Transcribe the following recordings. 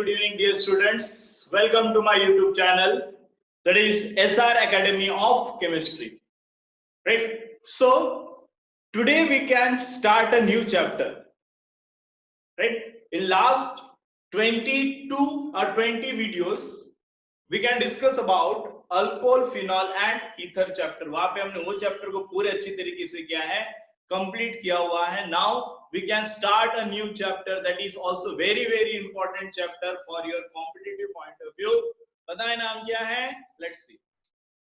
good evening, dear students. Welcome to my YouTube channel, that is SR Academy of Chemistry. Right? So, today we can start a new chapter. Right? In last 22 or 20 videos, we can discuss about alcohol, phenol and ether chapter. वहां पे हमने वो chapter को पूरे अच्छी तरीके से किया है, कंप्लीट किया हुआ है. Now we can start a new chapter that is also very important chapter for your competitive point of view. बताएं नाम क्या है? Let's see.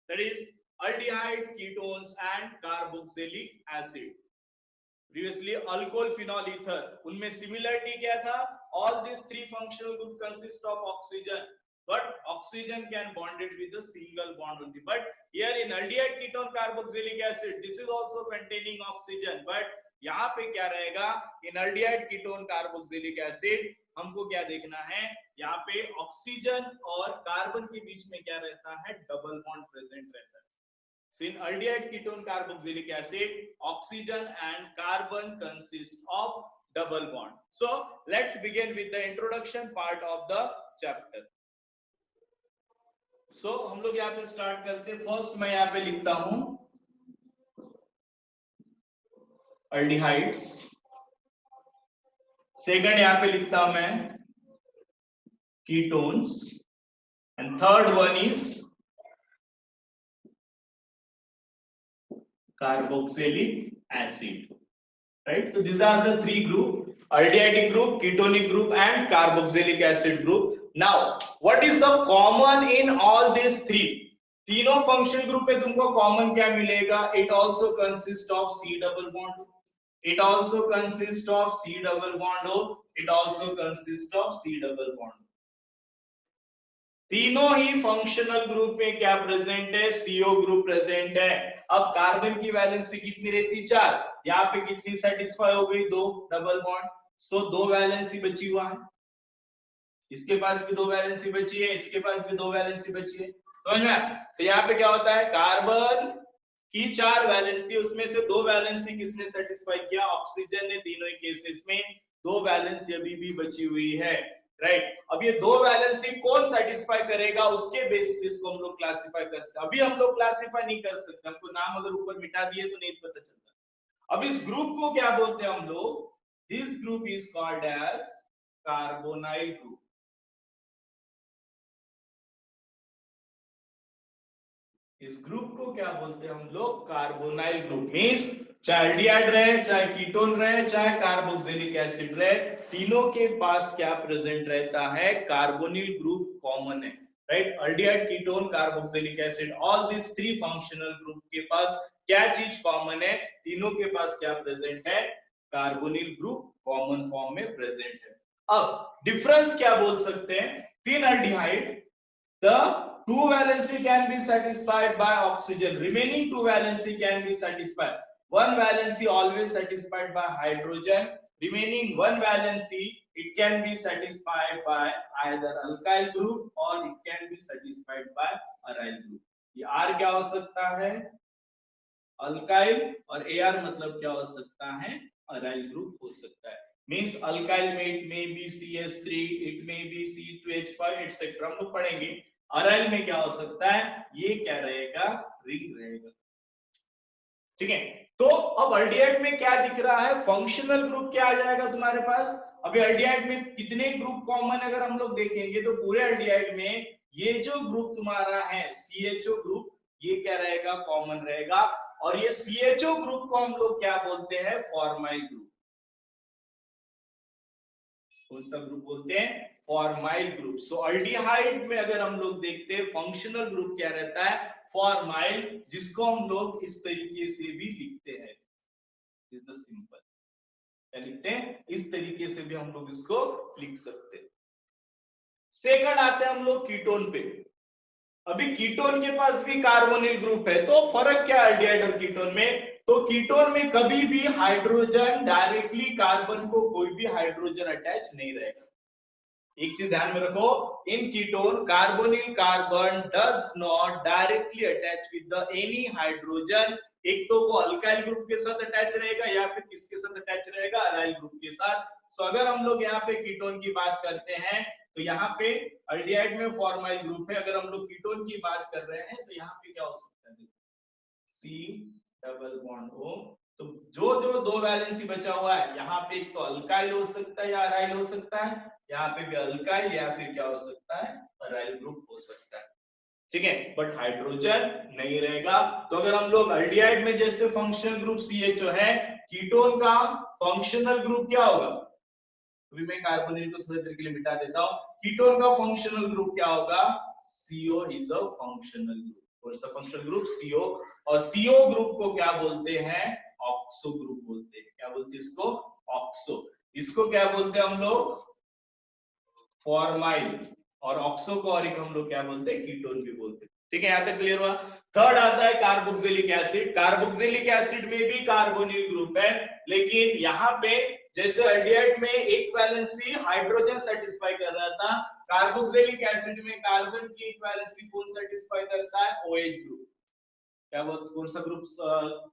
That is aldehyde, ketones and carboxylic acid. Previously alcohol, phenol, ether. उनमें similarity क्या था? All these three functional group consist of oxygen, but oxygen can bond it with a single bond only. But here in aldehyde, ketone, carboxylic acid, this is also containing oxygen, but यहाँ पे क्या रहेगा? इन aldehyde, ketone, carboxylic acid हमको क्या देखना है? यहाँ पे ऑक्सीजन और कार्बन के बीच में क्या रहता है? डबल बॉन्ड प्रेजेंट रहता है. So in aldehyde, ketone, carboxylic acid, oxygen and carbon consist of double bond. So let's begin with the introduction part of the chapter. So हम लोग यहाँ पे स्टार्ट करते हैं. फर्स्ट मैं यहाँ पे लिखता हूं aldehydes. सेकंड यहाँ पे लिखता हूं मैं ketones and third one is carboxylic acid. Right? So these are the three group: aldehydic group, ketonic group and carboxylic acid group. Now what is the common in all these three? तीनों functional group में तुमको common क्या मिलेगा? It also consists of C double bond. It also consists of C double bond. It also consists of C double bond. तीनों ही functional group में क्या present है? CO group present है. अब कार्बन की वैलेंसी कितनी रहती? 4. यहाँ पे कितनी सेटिस्फाई हो गई? 2 डबल बॉन्ड. सो 2 वैलेंसी बची हुआ है. इसके पास भी 2 वैलेंसी बची है, इसके पास भी 2 वैलेंसी बची है. समझ में? तो यहाँ पे क्या होता है? कार्बन की 4 वैलेंसी, उसमें से 2 वैलेंसी किसने सेटिस्फाई किया? ऑक्सीजन ने. तीनों ही केसेस में 2 वैलेंसी अभी भी बची हुई है. राइट? अब ये 2 वैलेंसी कौन सेटिस्फाई करेगा? उसके बेस पे इसको हम लोग क्लासिफाई कर सकते हैं. अभी हम लोग क्लासिफाई नहीं कर सकते, हमको नाम अगर ऊपर मिटा दिए तो नहीं पता चलता. अब इस ग्रुप को क्या बोलते हैं हम लोग? This group is called as carbonyl group. इस ग्रुप को क्या बोलते हैं हम लोग? Carbonyl group. मींस चाहे एल्डिहाइड रहे, चाहे कीटोन रहे, चाहे कार्बोक्सिलिक एसिड रहे, तीनों के पास क्या प्रेजेंट रहता है? कार्बोनिल ग्रुप कॉमन है. Right? Aldehyde, ketone, carboxylic acid, all this three functional group के पास क्या चीज कॉमन है? तीनों के पास क्या प्रेजेंट है? कार्बोनिल ग्रुप कॉमन फॉर्म में प्रेजेंट है. अब डिफरेंस क्या बोल सकते हैं? तीन aldehyde, the 2 valency can be satisfied by oxygen, remaining 2 valency can be satisfied. 1 valency always satisfied by hydrogen, remaining 1 valency it can be satisfied by either alkyl group or it can be satisfied by aryl group. ये R क्या हो सकता है? Alkyl, और Ar मतलब क्या हो सकता है? अराइल ग्रुप हो सकता है. मींस अल्काइल में it may be CH3, it may be C2H5 etcetera. हम लोग पढ़ेंगे. अराइल में क्या हो सकता है? ये क्या रहेगा? रिंग रहेगा. ठीक है? तो अब एल्डिहाइड में क्या दिख रहा है? फंक्शनल ग्रुप क्या आ जाएगा तुम्हारे पास? अभी एल्डिहाइड में कितने ग्रुप कॉमन अगर हम लोग देखेंगे तो पूरे एल्डिहाइड में ये जो ग्रुप तुम्हारा है CHO ग्रुप, ये क्या रहेगा? कॉमन रहेगा. और ये CHO ग्रुप को हम लोग क्या बोलते हैं? Formyl group. कौन सा ग्रुप बोलते हैं? Formyl group. सो एल्डिहाइड में अगर हम लोग देखते हैं फंक्शनल ग्रुप क्या रहता है? फॉर्माइल, जिसको हम लोग इस तरीके से भी लिखते हैं. Is the simple. क्या लिखते हैं? इस तरीके से भी हम लोग इसको लिख सकते हैं. सेकंड आते हैं हम लोग कीटोन पे. अभी कीटोन के पास भी कार्बोनिल ग्रुप है, तो फर्क क्या है एल्डिहाइड और कीटोन में? तो कीटोन में कभी भी हाइड्रोजन डायरेक्टली कार्बन को कोई भी हाइड्रोजन अटैच नहीं रहेगा. एक चीज ध्यान में रखो, in ketone carbonyl carbon does not directly attach with the any hydrogen. एक तो वो अल्काइल ग्रुप के साथ अटैच रहेगा या फिर किसके साथ अटैच रहेगा? अराइल ग्रुप के साथ. सो अगर हम लोग यहाँ पे कीटोन की बात करते हैं तो यहाँ पे अल्डिहाइड में फॉर्माइल ग्रुप है। अगर हम लोग कीटोन की बात कर रहे हैं तो यहाँ पे क्या हो सकता है, C डबल बॉन्ड O। तो जो जो दो वैलेंसी बचा हुआ है, यहाँ पे एक तो अल्काइल हो सकता है या अराइल हो सकता है, यहाँ पे भी अल्काइल या फिर क्या हो सकता है, अराइल ग्रुप हो सकता है, ठीक है, बट हाइड्रोजन नहीं रहेगा। तो अगर हम लोग अल्डिहाइड में जैसे फंक्शनल ग्रुप CHO है, कीटोन का फंक्शनल ग्रुप क्या होगा, अभी मैं कार्बोनिल को थोड़ी देर के लिए मिटा देता हूं। कीटोन का फंक्शनल ग्रुप क्या होगा, CO is a functional group. कौन सा फंक्शनल ग्रुप, CO। और CO ग्रुप को क्या बोलते हैं, ऑक्सो ग्रुप बोलते हैं। क्या बोलते हैं इसको, ऑक्सो। इसको क्या बोलते हैं हम लोग, फॉर्माइल। और ऑक्सो को और एक हम लोग क्या बोलते हैं, कीटोन भी बोलते हैं, ठीक है, यहां तक क्लियर हुआ। थर्ड आता है कार्बोक्सिलिक एसिड। कार्बोक्सिलिक एसिड में भी कार्बोनिल ग्रुप है, लेकिन यहाँ पे जैसे अल्डिहाइड में एक वैलेंसी हाइड्रोजन सेटिस्फाई कर रहा था, कार्बोक्सिलिक एसिड में कार्बन की एक वैलेंसी कौन सेटिस्फाई करता है, OH ग्रुप। क्या वो कौन सा ग्रुप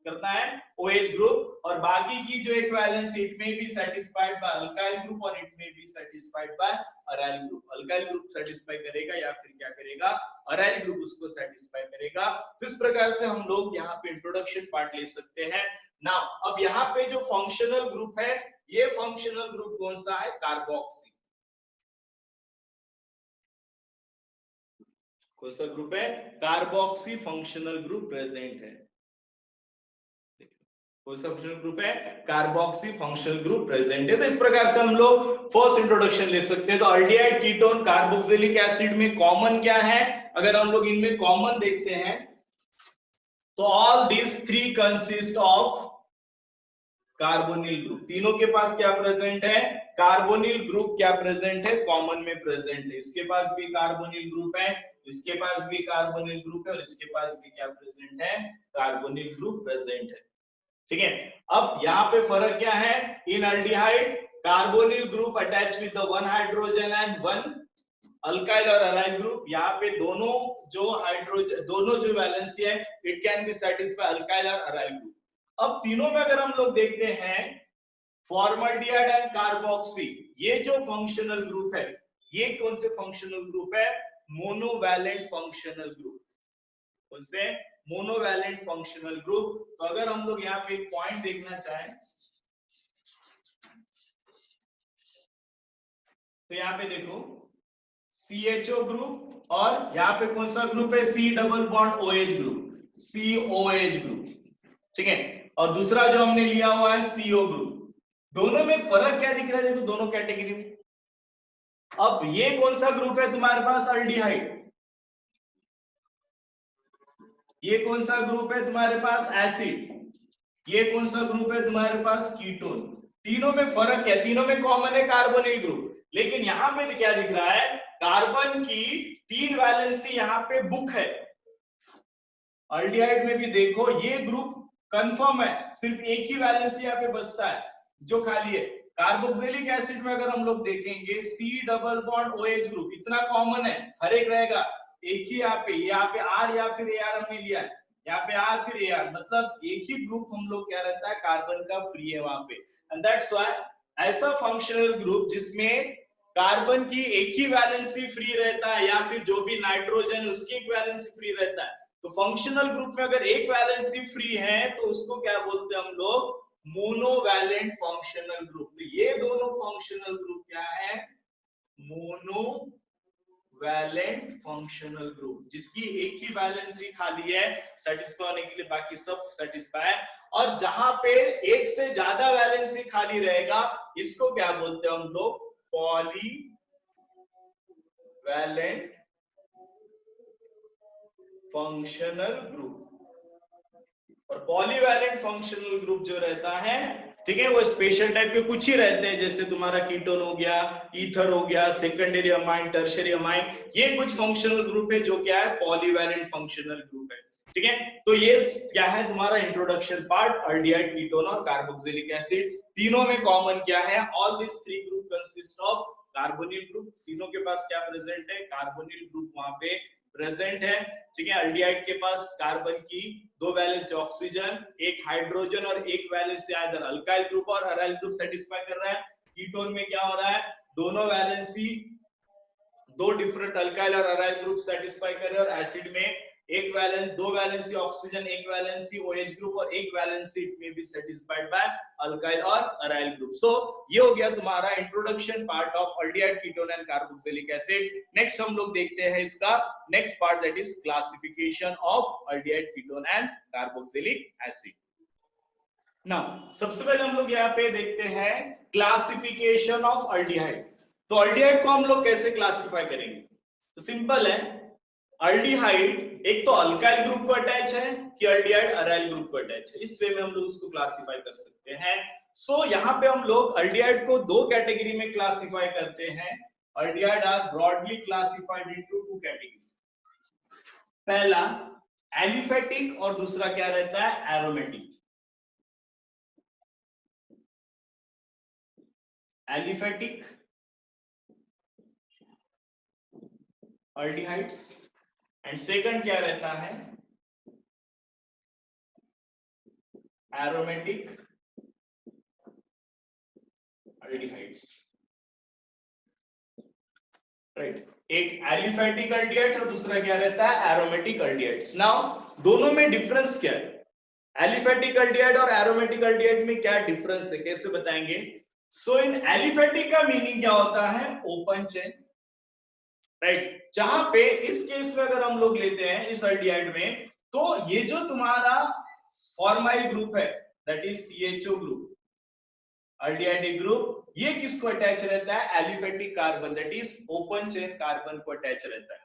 करता है, OH ग्रुप। और बाकी की जो एक वैलेंसी, इट में be satisfied by alkyl group और इट में be satisfied by aryl group. Alkyl group satisfy करेगा या फिर क्या करेगा, अराइल ग्रुप उसको सेटिस्फाई करेगा। तो इस प्रकार से हम लोग यहाँ पे इंट्रोडक्शन पार्ट ले सकते हैं। नाउ अब यहाँ पे जो फंक्शनल ग्रुप है, ये फंक्शनल ग्रुप कौन सा है, कार्बोक्सी। कौन सा ग्रुप है, कार्बोक्सी फंक्शनल ग्रुप प्रेजेंट है। कौन सा फंक्शनल ग्रुप है, कार्बोक्सी फंक्शनल ग्रुप प्रेजेंट है। तो इस प्रकार से हम लोग फर्स्ट इंट्रोडक्शन ले सकते हैं। तो अल्डिहाइड, कीटोन, कार्बोक्सिलिक एसिड में कॉमन क्या है, अगर हम लोग इनमें कॉमन देखते हैं तो all these three consist of carbonyl group. तीनों के पास क्या प्रेजेंट है, कार्बोनिल ग्रुप क्या प्रेजेंट है, कॉमन में प्रेजेंट है। इसके पास भी कार्बोनिल ग्रुप है, इसके पास भी कार्बोनिल ग्रुप है, और इसके पास भी क्या प्रेजेंट है, कार्बोनिल ग्रुप प्रेजेंट है, ठीक है। अब यहाँ पे फर्क क्या है, in aldehyde carbonyl group attach with the one hydrogen and one alkyl और अराइल ग्रुप। यहाँ पे दोनों जो हाइड्रोजन, दोनों जो वैलेंसी है, it can be satisfy alkyl और अराइल ग्रुप। अब तीनों में अगर हम लोग देखते हैं, फॉर्मल्डिहाइड एंड कार्बोक्सी, ये जो फंक्शनल ग्रुप है, ये कौन से फंक्शनल ग्रुप है, मोनोवैलेंट फंक्शनल ग्रुप। कौन से, मोनोवैलेंट फंक्शनल ग्रुप। तो अगर हम लोग यहाँ पे एक पॉइंट देखना चाहें तो यहाँ पे देखो CHO ग्रुप, और यहाँ पे कौन सा ग्रुप है, C double bond OH group, COH group, ठीक है। और दूसरा जो हमने लिया हुआ है CO ग्रुप। दोनों में फर्क क्या दिख रहा है, देखो दोनों कैटेगरी में। अब ये कौन सा ग्रुप है तुम्हारे पास, अल्डिहाइड। ये कौन सा ग्रुप है तुम्हारे पास, एसिड। ये कौन सा ग्रुप है तुम्हारे पास, कीटोन। तीनों में फर्क है, तीनों में कॉमन है कार्बोनिल ग्रुप, लेकिन यहां पे क्या दिख रहा है, कार्बन की 3 वैलेंसी यहाँ पे बुक है। अल्डिहाइड में भी देखो ये ग्रुप कंफर्म है, सिर्फ एक ही वैलेंसी यहाँ पे बचता है जो खाली है। कार्बोक्सिलिक एसिड में अगर हम लोग देखेंगे, C double bond OH group इतना कॉमन है, हर एक रहेगा, एक ही यहाँ पे R या फिर AR हमने लिया है, यहाँ पे R फिर AR, मतलब एक ही ग्रुप हम लोग क्या रहता है, कार्बन का फ्री है वहां पे। एंड दैट्स व्हाई ऐसा फंक्शनल ग्रुप जिसमें कार्बन की एक ही वैलेंसी फ्री रहता है, या फिर जो भी नाइट्रोजन उसकी एक वैलेंसी फ्री रहता है, तो फंक्शनल ग्रुप में अगर एक वैलेंसी फ्री है तो उसको क्या बोलते हैं हम लोग, मोनोवैलेंट फंक्शनल ग्रुप। तो ये दोनों फंक्शनल ग्रुप क्या है, मोनोवैलेंट फंक्शनल ग्रुप, जिसकी एक ही वैलेंसी खाली है, सेटिस्फाई होने के लिए बाकी सब सेटिस्फाई है। और जहां पे एक से ज्यादा वैलेंसी खाली रहेगा, इसको क्या बोलते हैं हम लोग, पॉलीवैलेंट फंक्शनल ग्रुप। और पॉलीवैलेंट फंक्शनल ग्रुप जो रहता है, ठीक है, वो स्पेशल टाइप के कुछ ही रहते हैं, जैसे तुम्हारा कीटोन हो गया, ईथर हो गया, सेकेंडरी अमाइन, टर्शियरी अमाइन, ये कुछ फंक्शनल ग्रुप है जो क्या है, पॉलीवैलेंट फंक्शनल ग्रुप है, ठीक है। तो ये क्या है तुम्हारा इंट्रोडक्शन पार्ट, अल्डिहाइड, कीटोन और कार्बोक्सिलिक एसिड। तीनों में कॉमन क्या है, all this three group consist of carbonyl group. तीनों के पास क्या प्रेजेंट है, कार्बोनिल ग्रुप वहां पे प्रेजेंट है, ठीक है। अल्डिहाइड के पास कार्बन की 2 वैलेंसी ऑक्सीजन, एक हाइड्रोजन और एक वैलेंसी आइदर अल्काइल ग्रुप और अराइल ग्रुप सेटिस्फाई कर रहा है। कीटोन में क्या हो रहा है, दोनों वैलेंसी दो डिफरेंट अल्काइल और अराइल ग्रुप सेटिस्फाई कर रहे हैं, और एसिड में एक वैलेंस, दो वैलेंसी ऑक्सीजन, एक वैलेंसी OH ग्रुप और एक वैलेंसी इट में बी सेटिस्फाइड बाय अल्काइल और अराइल ग्रुप। सो ये हो गया तुम्हारा introduction part of aldehyde, ketone and carboxylic acid. Next हम लोग देखते हैं इसका next part, that is classification of aldehyde, ketone and carboxylic acid. Now सबसे पहले हम लोग यहाँ पे देखते हैं क्लासिफिकेशन ऑफ एल्डिहाइड। तो एल्डिहाइड को हम लोग कैसे क्लासिफाई करेंगे? तो सिंपल है, एल्डिहाइड एक तो अल्काइल ग्रुप को अटैच है कि एल्डिहाइड अराइल ग्रुप को अटैच है, इस वे में हम लोग उसको क्लासिफाई कर सकते हैं। सो यहाँ पे हम लोग एल्डिहाइड को दो कैटेगरी में क्लासिफाई करते हैं। Aldehyde are broadly classified into two category. पहला एलिफेटिक और दूसरा क्या रहता है? Aromatic. Aliphatic aldehydes and second क्या रहता है? Aromatic aldehydes. राइट, एक एलिफेटिक एल्डिहाइड और दूसरा क्या रहता है? Aromatic aldehydes. नाउ दोनों में डिफरेंस क्या है? एलिफेटिक एल्डिहाइड और एरोमेटिक एल्डिहाइड में क्या डिफरेंस है, कैसे बताएंगे? सो इन एलिफेटिक का मीनिंग क्या होता है? Open chain. राइट, जहां पे इस केस में अगर हम लोग लेते हैं इस एल्डिहाइड में, तो ये जो तुम्हारा फॉर्माइल ग्रुप है that is CHO group, aldehydic group, ये किसको अटैच रहता है? Aliphatic carbon, that is open chain carbon को अटैच रहता है।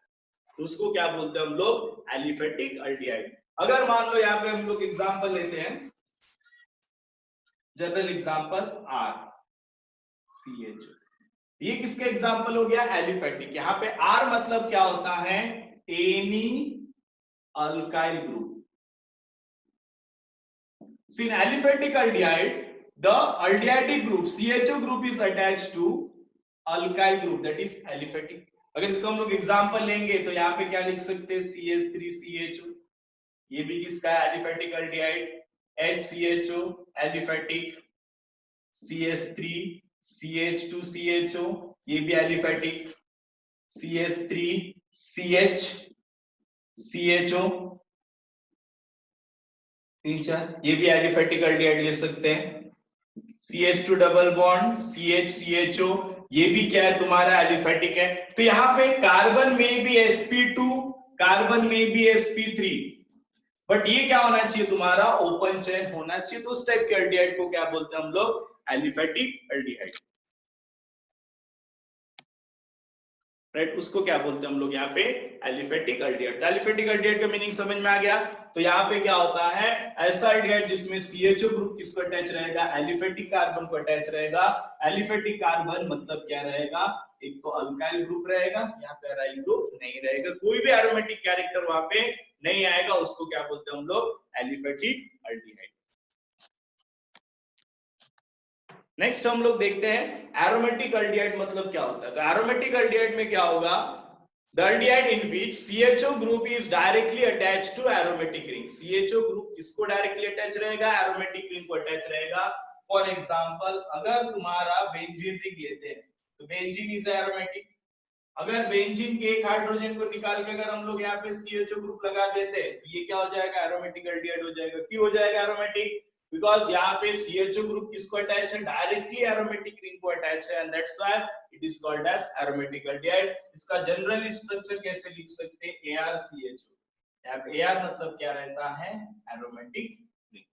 तो उसको क्या बोलते हैं हम लोग? Aliphatic aldehyde. अगर मान लो यहाँ पे हम लोग एग्जांपल लेते हैं, जनरल एग्जांपल RCHO, ये किसका एग्जांपल हो गया? एलिफेटिक। यहाँ पे R मतलब क्या होता है? Any alkyl group. So in aliphatic aldehyde, the aldehydic group CHO group is attached to alkyl group, that is aliphatic. अगर इसको हम लोग एग्जांपल लेंगे तो यहाँ पे क्या लिख सकते हैं? CH3CHO, ये भी किसका है? Aliphatic aldehyde. HCHO aliphatic, CH3CH2CHO ये भी एलिफेटिक, CH3CHCHO ये भी एलिफेटिक एल्डिहाइड ले सकते हैं। CH2 डबल बॉन्ड CHCHO ये भी क्या है? तुम्हारा एलिफेटिक है। तो यहाँ पे कार्बन में भी sp2, कार्बन में भी sp3, बट ये क्या होना चाहिए? तुम्हारा ओपन चेन होना चाहिए। तो उस टाइप के एल्डिहाइड को क्या बोलते हैं हम लोग? Aliphatic aldehyde. राइट, उसको क्या बोलते हैं हम लोग यहाँ पे? Aliphatic aldehyde. तो एलिफेटिक एल्डिहाइड का मीनिंग समझ में आ गया। तो यहाँ पे क्या होता है? ऐसा एल्डिहाइड जिसमें CHO ग्रुप किसको अटैच रहेगा? एलिफेटिक कार्बन को अटैच रहेगा। एलिफेटिक कार्बन मतलब क्या रहेगा? एक तो अल्काइल ग्रुप रहेगा, यहाँ पे अराइल ग्रुप नहीं रहेगा, कोई भी एरोमेटिक कैरेक्टर वहां पे नहीं आएगा, उसको क्या बोलते हैं हम लोग? Aliphatic aldehyde. नेक्स्ट हम लोग देखते हैं एरोमेटिक एल्डिहाइड मतलब क्या होता है। तो एरोमेटिक एल्डिहाइड में क्या होगा? The aldehyde in which CHO group is directly attached to aromatic ring. CHO group किसको डायरेक्टली अटैच रहेगा? एरोमेटिक रिंग को अटैच रहेगा। फॉर एग्जांपल अगर तुम्हारा बेंजीन रिंग लेते हैं तो बेंजीन इज एरोमेटिक। अगर बेंजीन के एक हाइड्रोजन को निकाल के अगर हम लोग यहाँ पे CHO ग्रुप लगा देते हैं तो ये क्या हो जाएगा? एरोमेटिक एल्डिहाइड हो जाएगा। क्यों हो जाएगा एरोमेटिक? बिकॉज यहाँ पे CHO ग्रुप किसको अटैच है? डायरेक्टली एरोमेटिक रिंग को अटैच है, and that's why it is called as aromatic aldehyde. इसका जनरल स्ट्रक्चर कैसे लिख सकते हैं? ARCHO। यहाँ पे AR मतलब क्या रहता है? Aromatic ring.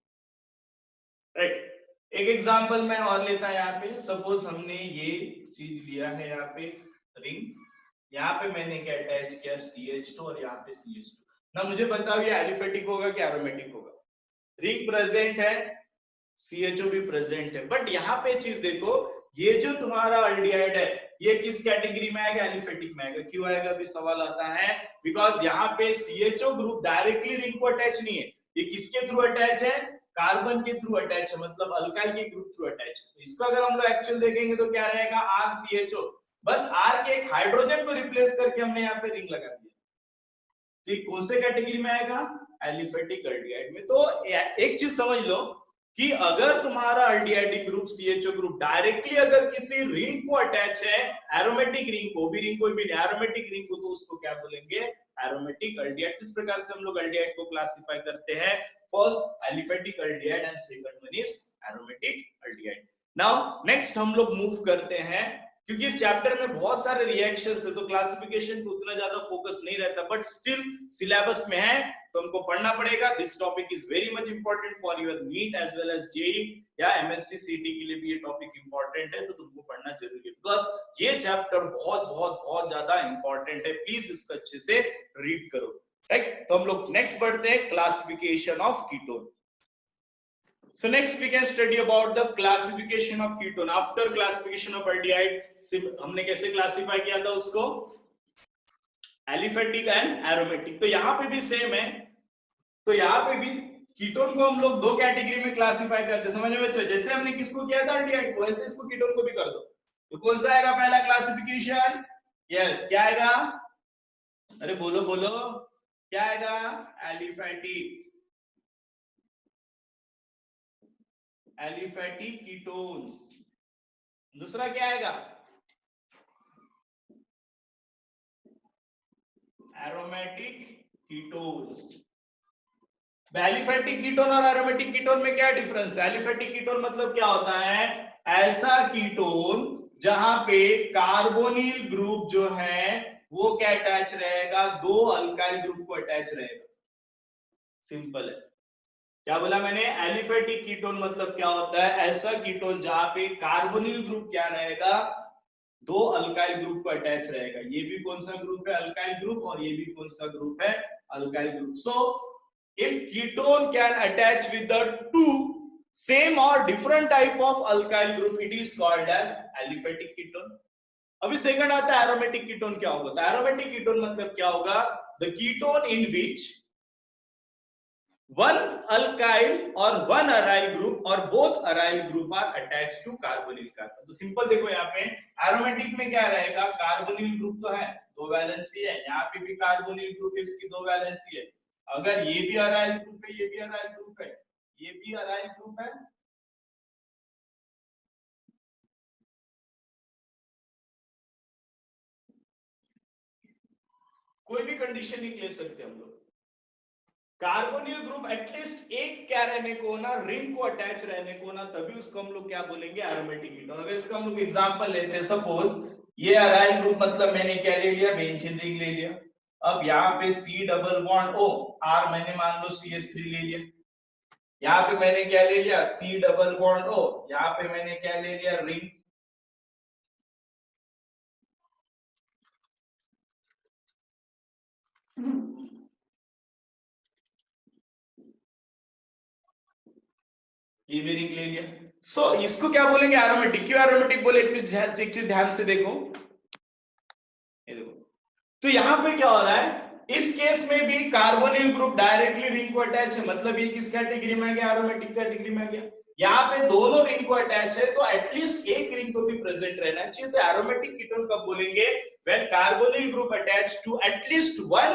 राइट, एक एग्जांपल मैं और लेता यहाँ पे। सपोज हमने ये चीज लिया है यहाँ पे रिंग, यहाँ पे मैंने क्या अटैच किया? CH2 और यहाँ पे CH2। ना मुझे बताओ ये एलिफेटिक होगा कि एरोमेटिक होगा? रिंग प्रेजेंट है, CHO भी प्रेजेंट है, बट यहाँ पे चीज देखो, ये जो तुम्हारा एल्डिहाइड है ये किस कैटेगरी में आएगा? एलिफेटिक में आएगा। क्यों आएगा? अभी सवाल आता है। बिकॉज यहाँ पे CHO ग्रुप डायरेक्टली रिंग को अटैच नहीं है, ये किसके थ्रू अटैच है? कार्बन के थ्रू अटैच है, मतलब अल्काइल के ग्रुप थ्रू अटैच है। इसको अगर हम लोग एक्चुअल देखेंगे तो क्या रहेगा? RCHO, बस R के एक हाइड्रोजन को रिप्लेस करके हमने यहाँ पे रिंग लगा दिया। तो कौन से कैटेगरी में आएगा? एलिफेटिक एल्डिहाइड में। तो एक चीज समझ लो कि अगर तुम्हारा aldehyde group CHO group directly अगर किसी रिंग को अटैच है, एरोमेटिक रिंग को भी, रिंग कोई भी नहीं, एरोमेटिक रिंग को, तो उसको क्या बोलेंगे? Aromatic aldehyde. इस प्रकार से हम लोग अल्डिहाइड को क्लासिफाई करते हैं, first aliphatic aldehyde and second one is aromatic aldehyde. Now next हम लोग मूव करते हैं, क्योंकि इस चैप्टर में बहुत सारे रिएक्शंस है तो क्लासिफिकेशन पे उतना ज्यादा फोकस नहीं रहता, बट स्टिल सिलेबस में है तो हमको पढ़ना पड़ेगा। This topic is very much important for your NEET as well as JEE या MST CT के लिए भी ये टॉपिक इंपॉर्टेंट है, तो तुमको पढ़ना जरूरी है, बिकॉज ये चैप्टर बहुत बहुत बहुत ज्यादा इंपॉर्टेंट है। प्लीज इसको अच्छे से रीड करो, राइट। तो हम लोग नेक्स्ट बढ़ते हैं, classification of ketone. So next we can study about the classification of ketone. After classification of aldehyde, हमने कैसे क्लासिफाई किया था उसको? Aliphatic and aromatic. तो यहाँ पे भी सेम है, तो यहाँ पे भी कीटोन को हम लोग दो कैटेगरी में क्लासिफाई करते हैं, समझ में बच्चों? जैसे हमने किसको किया था अल्डिहाइड को, वैसे इसको कीटोन को भी कर दो। तो कौन सा आएगा पहला क्लासिफिकेशन? यस, क्या आएगा? अरे बोलो बोलो, क्या आएगा? Aliphatic, aliphatic ketones. दूसरा क्या आएगा? Aromatic ketones. एलिफेटिक कीटोन और एरोमेटिक कीटोन में क्या डिफरेंस है? एलिफेटिक कीटोन मतलब क्या होता है? ऐसा कीटोन जहां पे कार्बोनिल ग्रुप जो है वो क्या अटैच रहेगा? दो अल्काइल ग्रुप को अटैच रहेगा। सिंपल है। क्या बोला मैंने? एलिफेटिक कीटोन मतलब क्या होता है? ऐसा कीटोन जहां पे कार्बोनिल ग्रुप क्या रहेगा? दो अल्काइल ग्रुप को अटैच रहेगा। ये भी कौन सा ग्रुप है? अल्काइल ग्रुप, और ये भी कौन सा ग्रुप है? Alkyl group. So if ketone can attach with the two same or different type of alkyl group, it is called as aliphatic ketone. अभी सेकंड आता है एरोमेटिक कीटोन। क्या होगा? तो एरोमेटिक कीटोन मतलब क्या होगा? The ketone in which one alkyl or one aryl group or both aryl group are attached to carbonyl carbon। तो सिंपल देखो, यहाँ पे एरोमेटिक में क्या रहेगा? कार्बोनिल ग्रुप तो है, दो वैलेंसी है, यहाँ पे भी कार्बोनिल ग्रुप है, इसकी दो वैलेंसी है। अगर ये भी अराइल ग्रुप है, ये भी अराइल ग्रुप है, ये भी अराइल ग्रुप है, कोई भी कंडीशन नहीं ले सकते हम लोग। कार्बोनिल ग्रुप एटलीस्ट एक क्या रहने को ना, रिंग को अटैच रहने को ना, तभी उसको हम लोग क्या बोलेंगे? Aromatic ketone. अगर इसका हम लोग एग्जांपल लेते हैं, सपोज ये अराइल ग्रुप मतलब मैंने क्या ले लिया? बेंजीन रिंग ले लिया। अब यहाँ पे C double bond O, R मैंने मान लो CH3 ले लिया। यहाँ पे मैंने क्या ले लिया? C डबल बॉन्ड O, यहाँ पे मैंने क्या ले लिया? रिंग। ये भी रिंग ले लिया। सो इसको क्या बोलेंगे? एरोमेटिक। क्यों एरोमेटिक बोले? एक चीज ध्यान से देखो, ये देखो। तो यहाँ पे क्या हो रहा है? इस केस में भी कार्बोनिल ग्रुप डायरेक्टली रिंग को अटैच है, मतलब ये किस कैटेगरी में आ गया? एरोमेटिक कैटेगरी में आ गया। यहाँ पे दोनों रिंग को अटैच है, तो एटलीस्ट एक रिंग को भी प्रेजेंट रहना चाहिए। तो एरोमेटिक कीटोन कब बोलेंगे? When carbonyl group attach to at least one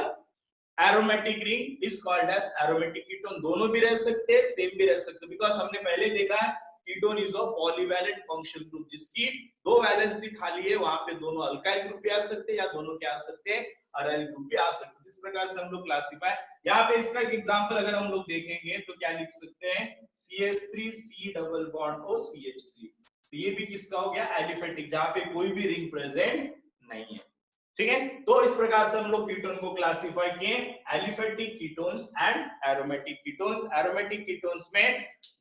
aromatic ring is called as aromatic ketone. दोनों भी रह सकते हैं, सेम भी रह सकते हैं, बिकॉज हमने पहले देखा है ketone is a polyvalent functional group, जिसकी दो वैलेंसी खाली है, वहां पे दोनों अल्काइल ग्रुप भी आ सकते हैं या दोनों क्या आ सकते हैं? अराइल ग्रुप भी आ सकते हैं। इस प्रकार से हम लोग क्लासिफाई। यहाँ पे इसका एग्जांपल अगर हम लोग देखेंगे तो क्या लिख सकते हैं? CH3 C double bond O CH3। तो ये भी किसका हो गया? एलिफेटिक, जहां पे कोई भी रिंग प्रेजेंट नहीं है। ठीक है, तो इस प्रकार से हम लोग कीटोन को क्लासिफाई किए, aliphatic ketones and aromatic ketones. Aromatic ketones में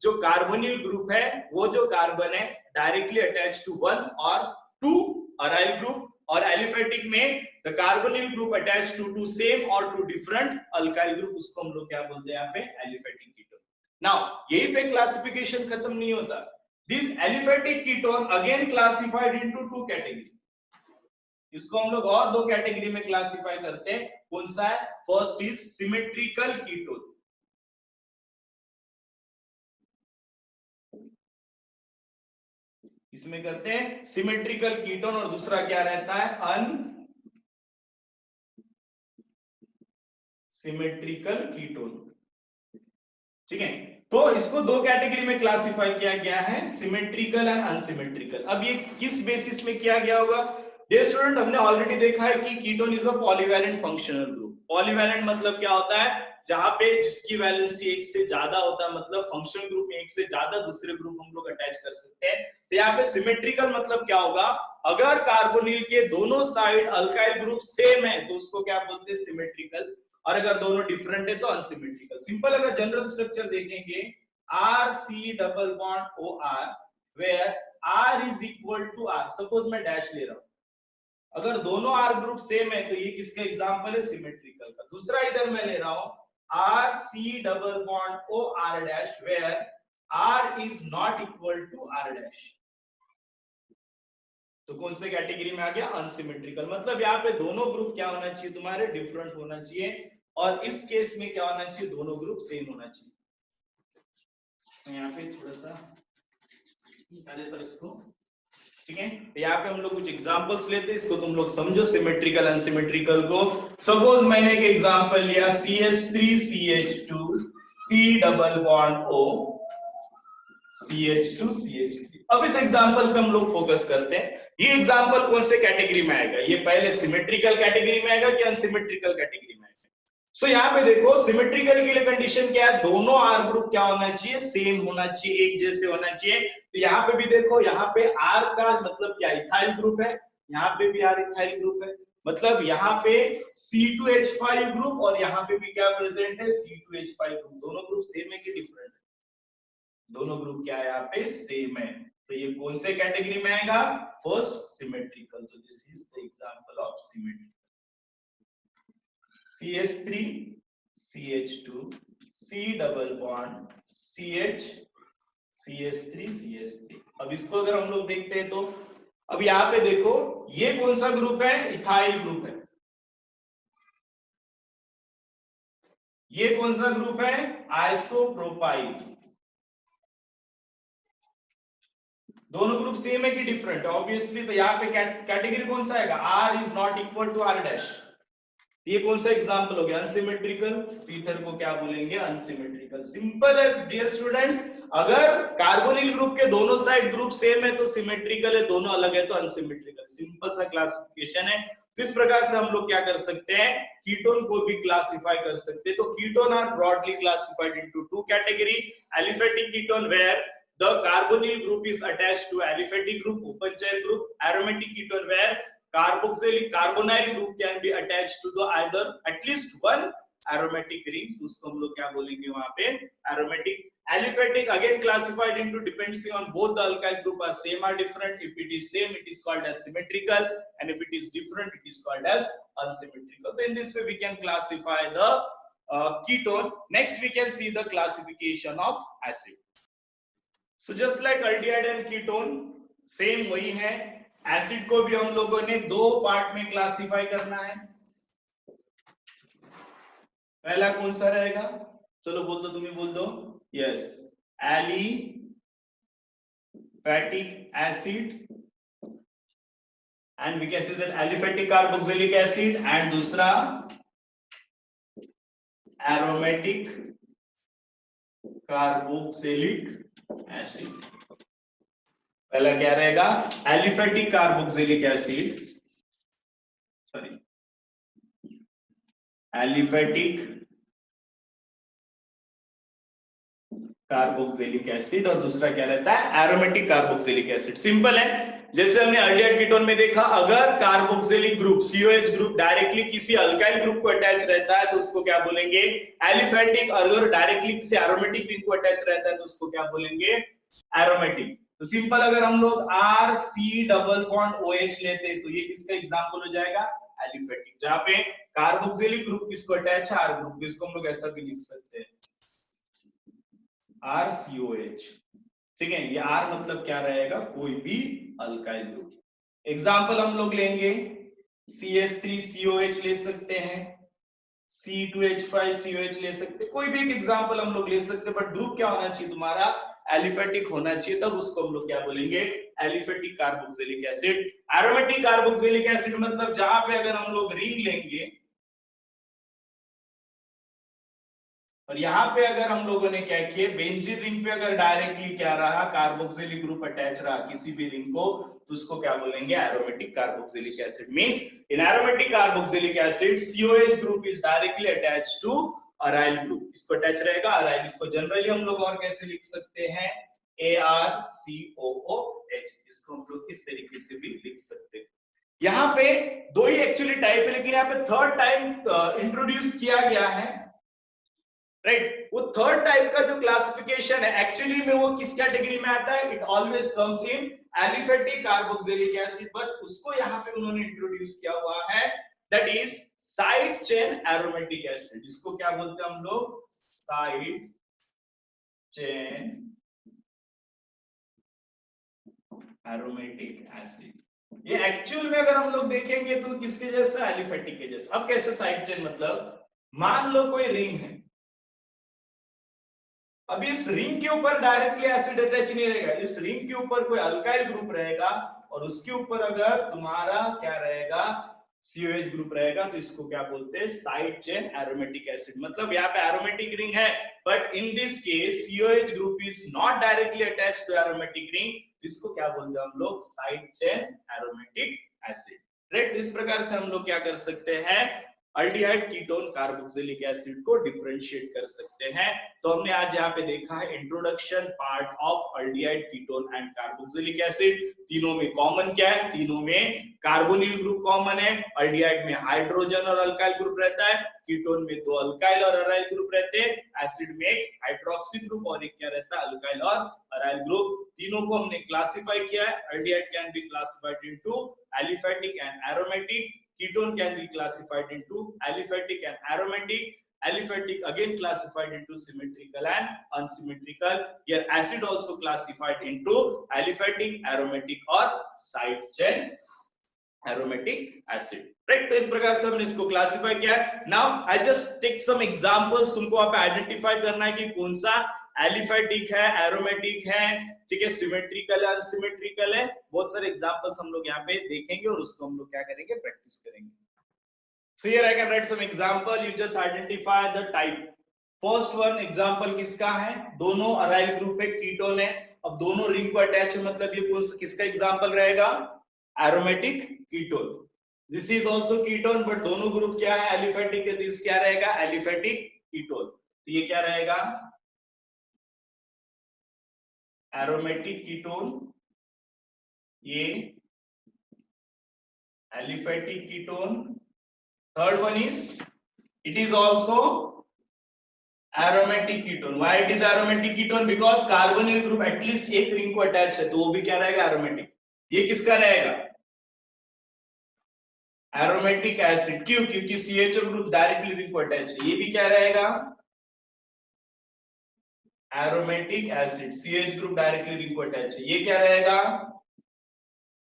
जो कार्बोनिल ग्रुप है, वो जो कार्बन है डायरेक्टली अटैच टू वन और टू अराइल ग्रुप, और एलिफेटिक में the carbonyl group attach to two same और टू डिफरेंट अल्काइल ग्रुप, उसको हम लोग क्या बोलते हैं यहाँ पे? Aliphatic ketone. नाउ यही पे क्लासिफिकेशन खत्म नहीं होता। This aliphatic ketone again classified into two category. इसको हम लोग और दो कैटेगरी में क्लासिफाई करते हैं। कौन सा है? First is symmetrical ketone. इसमें करते हैं सिमेट्रिकल कीटोन, और दूसरा क्या रहता है? Unsymmetrical ketone. ठीक है। तो इसको दो कैटेगरी में क्लासिफाई किया गया है, सिमेट्रिकल एंड अनसिमेट्रिकल। अब ये किस बेसिस में किया गया होगा? डियर स्टूडेंट, हमने ऑलरेडी देखा है कि ketone is a polyvalent functional group. Polyvalent मतलब क्या होता है? जहां पे जिसकी वैलेंसी एक से ज्यादा होता है, मतलब फंक्शनल ग्रुप में एक से ज्यादा दूसरे ग्रुप हम लोग अटैच कर सकते हैं। तो यहाँ पे सिमेट्रिकल मतलब क्या होगा? अगर कार्बोनिल के दोनों साइड अल्काइल ग्रुप सेम है तो उसको क्या बोलते हैं? सिमेट्रिकल। और अगर दोनों डिफरेंट है तो अनसिमेट्रिकल। सिंपल अगर जनरल स्ट्रक्चर देखेंगे, R C double bond O R, where R is equal to R. Suppose मैं डैश ले रहा हूं, अगर दोनों आर ग्रुप सेम है तो ये किसका एग्जांपल है? सिमेट्रिकल का। दूसरा इधर मैं ले रहा हूं, R C double bond O R dash, where R is not equal to R dash, तो कौन से कैटेगरी में आ गया? अनसिमेट्रिकल। मतलब यहाँ पे दोनों ग्रुप क्या होना चाहिए तुम्हारे? डिफरेंट होना चाहिए। और इस केस में क्या होना चाहिए? दोनों ग्रुप सेम होना चाहिए। तो यहाँ पे थोड़ा सा निकाल देता हूं इसको, ठीक है। तो यहाँ पे हम लोग कुछ एग्जांपल्स लेते हैं, इसको तुम लोग समझो सिमेट्रिकल अनसिमेट्रिकल को। सपोज मैंने एक एग्जांपल लिया, CH3CH2 C double bond O CH2CH3। अब इस एग्जांपल पे हम लोग फोकस करते हैं। ये एग्जांपल कौन से कैटेगरी में आएगा? ये पहले सिमेट्रिकल कैटेगरी में आएगा कि अनसिमेट्रिकल कैटेगरी में आएगा? सो यहाँ पे देखो, सिमेट्रिकल के लिए कंडीशन क्या है? दोनों आर ग्रुप क्या होना चाहिए? सेम होना चाहिए, एक जैसे होना चाहिए। तो यहाँ पे भी देखो, यहाँ पे आर का मतलब क्या? इथाइल ग्रुप है। यहाँ पे भी आर इथाइल ग्रुप है। मतलब यहाँ पे C2H5 ग्रुप और यहाँ पे भी क्या प्रेजेंट है? C2H5 group. दोनों ग्रुप सेम है कि डिफरेंट है? दोनों ग्रुप क्या है? यहाँ पे सेम है। तो ये कौन से कैटेगरी में आएगा? First, symmetrical. तो this is the example of symmetrical. CH3 CH2 C double bond CH CH3 CH3। अब इसको अगर हम लोग देखते हैं तो अब यहाँ पे देखो, ये कौन सा ग्रुप है? इथाइल ग्रुप है। ये कौन सा ग्रुप है? आइसोप्रोपाइल। दोनों ग्रुप सेम है कि डिफरेंट? ऑब्वियसली। तो यहाँ पे कैटेगरी कौन सा आएगा? R is not equal to R dash. ये कौन सा एग्जांपल हो गया? अनसिमेट्रिकल। तो इधर को क्या बोलेंगे? अनसिमेट्रिकल। सिंपल है डियर स्टूडेंट्स। अगर कार्बोनिल ग्रुप के दोनों साइड ग्रुप सेम है तो सिमेट्रिकल है, दोनों अलग है तो अनसिमेट्रिकल। सिंपल सा क्लासिफिकेशन है। तो इस प्रकार से हम लोग क्या कर सकते हैं? कीटोन को भी क्लासिफाई कर सकते हैं। तो ketone are broadly classified into two category. Aliphatic ketone where the carbonyl group is attached to aliphatic group, open chain group. Aromatic ketone where carboxylic carbonyl group can be attached to the either at least one aromatic ring, तो उसको हम लोग क्या बोलेंगे वहां पे? aromatic. Aliphatic again classified into depending on both the alkyl group are same or different. If it is same, it is called as symmetrical, and if it is different, it is called as unsymmetrical. So in this way we can classify the ketone. Next we can see the classification of acid. So just like aldehyde and ketone, same वही है। Acid को भी हम लोगों ने दो part में classify करना है। पहला कौन सा रहेगा? चलो बोल दो, तुम ही बोल दो। Yes, aliphatic acid, and we can say that aliphatic carboxylic acid, and दूसरा एरोमेटिक कार्बोक्सिलिक एसिड। पहला क्या रहेगा? Aliphatic carboxylic acid, sorry aliphatic carboxylic acid, और दूसरा क्या रहता है? Aromatic carboxylic acid. सिंपल है। जैसे हमने अल्डिहाइड कीटोन में देखा, अगर carboxylic group COH group directly किसी अल्काइल ग्रुप को अटैच रहता है तो उसको क्या बोलेंगे? एलिफेटिक। और अगर डायरेक्टली किसी एरोमेटिक रिंग को अटैच रहता है तो उसको क्या बोलेंगे? एरोमेटिक। तो सिंपल, अगर हम लोग RC डबल बॉन्ड OH लेते हैं तो ये किसका एग्जांपल हो जाएगा? एलिफेटिक। जहां पे कार्बोक्सिलिक ग्रुप किसको अटैच है? R group. इसको हम लोग ऐसा भी लिख सकते हैं, RCOH। ठीक है, ये R मतलब क्या रहेगा? कोई भी अल्काइल ग्रुप। एग्जांपल हम लोग लेंगे, CH3COH ले सकते हैं, C2H5COH ले सकते हैं, कोई भी एक एग्जांपल हम लोग ले सकते हैं। बट ग्रुप क्या होना चाहिए तुम्हारा? एलिफेटिक होना चाहिए, तब उसको हम लोग क्या बोलेंगे? Aliphatic carboxylic acid. Aromatic carboxylic acid मतलब जहां पे अगर हम लोग रिंग लेंगे, और यहाँ पे अगर हम लोगों ने क्या किया, बेंजीन रिंग पे अगर डायरेक्टली क्या रहा, कार्बोक्सिलिक ग्रुप अटैच रहा किसी भी रिंग को, तो उसको क्या बोलेंगे, aromatic carboxylic acid. Means in aromatic carboxylic acid COH group is directly attached to aryl group. इसको अटैच रहेगा अराइल। इसको जनरली हम लोग और कैसे लिख सकते हैं, ArCOOH। इसको हम लोग इस तरीके से भी लिख सकते हैं। यहाँ पे दो ही एक्चुअली टाइप है, लेकिन यहाँ पे थर्ड टाइम इंट्रोड्यूस किया गया है, राइट। वो थर्ड टाइप का जो क्लासिफिकेशन है एक्चुअली में वो किस कैटेगरी में आता है, it always comes in aliphatic carboxylic acid, पर उसको यहाँ पे उन्होंने इंट्रोड्यूस किया हुआ है, that is side chain aromatic acid. इसको क्या बोलते हैं हम लोग, साइड चेन एरोमेटिक एसिड। ये एक्चुअल में अगर हम लोग देखेंगे तो किसके जैसा, एलिफेटिक के जैसा। अब कैसे साइड चेन, मतलब मान लो कोई रिंग है, अब इस रिंग के ऊपर डायरेक्टली एसिड अटैच नहीं रहेगा, इस रिंग के ऊपर कोई अल्काइल ग्रुप रहेगा और उसके ऊपर अगर तुम्हारा क्या रहेगा, COH ग्रुप रहेगा, तो इसको क्या बोलते हैं, साइड चेन एरोमेटिक एसिड। मतलब यहाँ पे एरोमेटिक रिंग है, but in this case COH group is not directly attached to aromatic ring, इसको क्या बोलते हैं हम लोग, side chain aromatic acid, right. इस प्रकार से हम लोग क्या कर सकते हैं, अल्डिहाइड कीटोन कार्बोक्सिलिक एसिड को डिफरेंशिएट कर सकते हैं। तो हमने आज यहाँ पे देखा है introduction part of aldehyde ketone and carboxylic acid. तीनों में कॉमन क्या है, तीनों में कार्बोनिल ग्रुप कॉमन है। अल्डिहाइड में हाइड्रोजन और अल्काइल ग्रुप रहता है, कीटोन में दो अल्काइल और अराइल ग्रुप रहते हैं, एसिड में एक हाइड्रोक्सी ग्रुप और एक क्या रहता है, अल्काइल और अराइल ग्रुप। तीनों को हमने क्लासिफाई किया है। Aldehyde can be classified into aliphatic and aromatic, ketone can be classified into aliphatic and aromatic. Aliphatic again classified into symmetrical and unsymmetrical. Here acid also classified into aliphatic, aromatic or side chain aromatic acid, right? तो इस प्रकार से हमने इसको classify किया है। Now I just take some examples, तुमको आप आइडेंटिफाई करना है कि कौन सा एलिफेटिक है, एरोमेटिक है, ठीक है, सिमेट्रिकल है, अनसिमेट्रिकल है। बहुत सारे एग्जांपल्स हम लोग यहाँ पे देखेंगे और उसको हम लोग क्या करेंगे, प्रैक्टिस करेंगे। So here I can write some example, you just identify the type. First one example किसका है, दोनों अराइल ग्रुप है, कीटोन है, अब दोनों रिंग को अटैच है, मतलब ये कौन सा किसका एग्जांपल रहेगा, aromatic ketone. This is also ketone, but दोनों ग्रुप क्या है, एलिफेटिक है, तो इस क्या रहेगा, एलिफेटिक कीटोन। तो ये क्या रहेगा, एरोमेटिक कीटोन, ये aliphatic ketone. Third one is it is also aromatic ketone. Why it is aromatic ketone, because carbonyl group at least एक रिंग को अटैच है, तो वो भी क्या रहेगा, एरोमेटिक। ये किसका रहेगा, एरोमेटिक एसिड। क्यों, क्योंकि CHO ग्रुप डायरेक्टली रिंग को अटैच है। ये भी क्या रहेगा, aromatic acid, CH group directly ring को अटैच है। ये क्या रहेगा,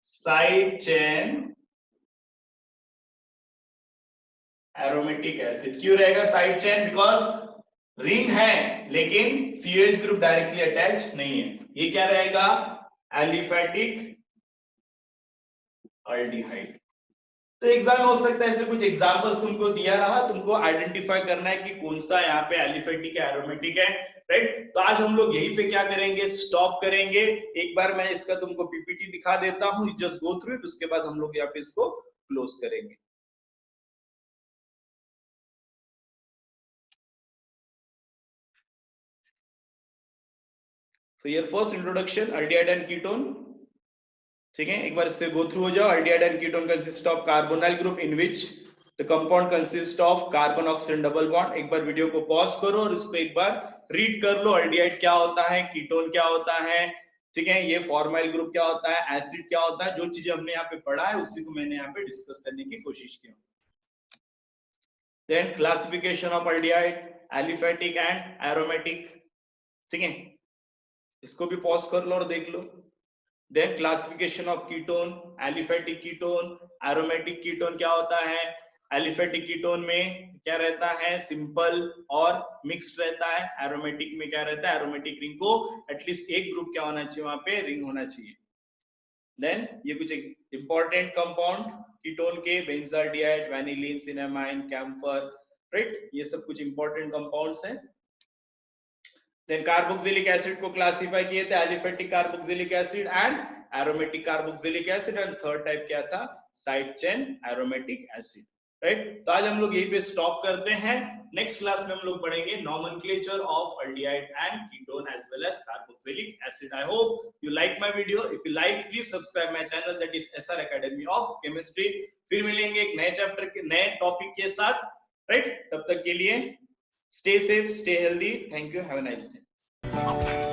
साइड चेन एरोमेटिक एसिड। क्यों रहेगा साइड चेन, बिकॉज रिंग है लेकिन CH ग्रुप डायरेक्टली अटैच नहीं है। ये क्या रहेगा, एलिफेटिक अल्डिहाइड। तो एग्जाम में हो सकता है ऐसे कुछ एग्जांपल्स तुमको दिया रहा, तुमको आइडेंटिफाई करना है कि कौन सा यहाँ पे एलिफेटिक है, एरोमेटिक है, राइट। तो आज हम लोग यहीं पे क्या करेंगे, स्टॉप करेंगे। एक बार मैं इसका तुमको PPT दिखा देता हूँ, जस्ट गो थ्रू इट, उसके बाद हम लोग यहाँ पे इसको क्लोज करेंगे। So your first introduction, aldehyde and ketone, ठीक है, एक बार इससे गो थ्रू हो जाओ। aldehyde and ketone consist of carbonyl group in which the compound consists of carbon oxygen double bond। एक बार वीडियो को पॉज करो और इसको एक बार रीड कर लो, aldehyde क्या होता है, ketone क्या होता है, ठीक है, ये फॉर्माइल ग्रुप क्या होता है, एसिड क्या होता है। जो चीजें हमने यहाँ पे पढ़ा है उसी को मैंने यहाँ पे डिस्कस करने की कोशिश की। Then classification of aldehyde, aliphatic and aromatic, ठीक है, इसको भी पॉज कर लो और देख लो। Then classification of ketone, aliphatic ketone, aromatic ketone क्या होता है, aliphatic ketone में क्या रहता है, सिंपल और मिक्स्ड रहता है। एरोमेटिक में क्या रहता है, एरोमेटिक रिंग को एटलीस्ट एक ग्रुप क्या होना चाहिए, वहां पे रिंग होना चाहिए। देन ये कुछ इंपॉर्टेंट कंपाउंड कीटोन के, बेंजाल्डिहाइड, वैनिलीन, सिनेमाइन, कैम्फर, राइट, ये सब कुछ इंपॉर्टेंट कंपाउंड्स हैं। देन कार्बोक्सिलिक एसिड को क्लासिफाई किए थे aliphatic carboxylic acid and aromatic carboxylic acid, and third type क्या था, side chain aromatic acid, right. तो आज हम लोग यहीं पे स्टॉप करते हैं। नेक्स्ट क्लास में हम लोग पढ़ेंगे nomenclature of aldehyde and ketone as well as carboxylic acid. I hope you like my video. If you like, please subscribe my channel, that is SR academy of chemistry. फिर मिलेंगे एक नए chapter के नए टॉपिक के साथ, right. तब तक के लिए stay safe, stay healthy. Thank you. Have a nice day.